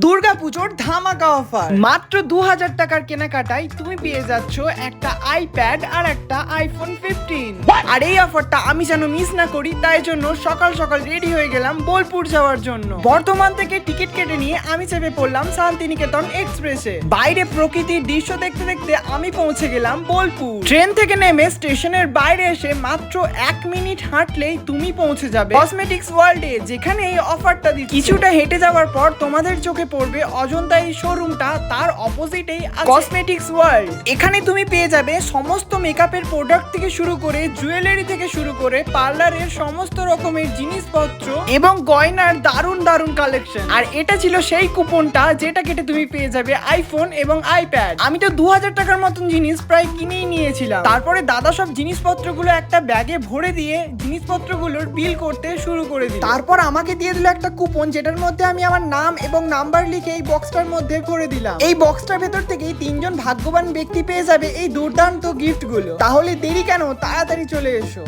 দুর্গাপুজোর ধামাকা অফার মাত্র 2000 টাকার কেনাকাটায় তুমি পেয়ে যাচ্ছ একটা আইপ্যাড আর একটা আইফোন 15। আর এই অফারটা আমি যেন মিস না করি তাই জন্য সকাল সকাল রেডি হয়ে গেলাম বোলপুর যাওয়ার জন্য। বর্ধমান থেকে টিকিট কেটে নিয়ে আমি চেপে পড়লাম শান্তিনিকেতন এক্সপ্রেসে। বাইরে প্রকৃতির দৃশ্য দেখতে দেখতে আমি পৌঁছে গেলাম বোলপুর। ট্রেন থেকে নেমে স্টেশনের বাইরে এসে মাত্র 1 মিনিট হাঁটলেই তুমি পৌঁছে যাবে কসমেটিক্স ওয়ার্ল্ডে, যেখানে এই অফারটা দিচ্ছে। কিছুটা হেঁটে যাওয়ার পর তোমাদের চোখে পড়বে অজন্তা এই শোরুমটা, তার অপোজিটেই কসমেটিক্স ওয়ার্ল্ড। এখানে তুমি পেয়ে যাবে সমস্ত মেকআপের প্রোডাক্ট থেকে শুরু করে জুয়েলারি থেকে শুরু করে পার্লারের সমস্ত রকমের জিনিসপত্র এবং গয়নার দারুণ দারুণ কালেকশন। আর এটা ছিল সেই কুপনটা যেটা কেটে তুমি পেয়ে যাবে আইফোন এবং আইপ্যাড। আমি তো 2000 টাকার মতন জিনিস প্রায় কিনেই নিয়েছিলাম। তারপরে দাদা সব জিনিসপত্রগুলো একটা ব্যাগে ভরে দিয়ে জিনিসপত্রগুলোর বিল করতে শুরু করে দিল। তারপর আমাকে দিয়ে দিল একটা কুপন, যেটার মধ্যে আমি আমার নাম এবং নাম্বার লিখে এই বক্সটার মধ্যে ভরে দিলাম। এই বক্সটার ভেতর থেকেই 3 জন ভাগ্যবান ব্যক্তি পেয়ে যাবে এই দুর্দান্ত গিফট গুলো। তাহলে দেরি কেন, তাড়াতাড়ি চলে এসো।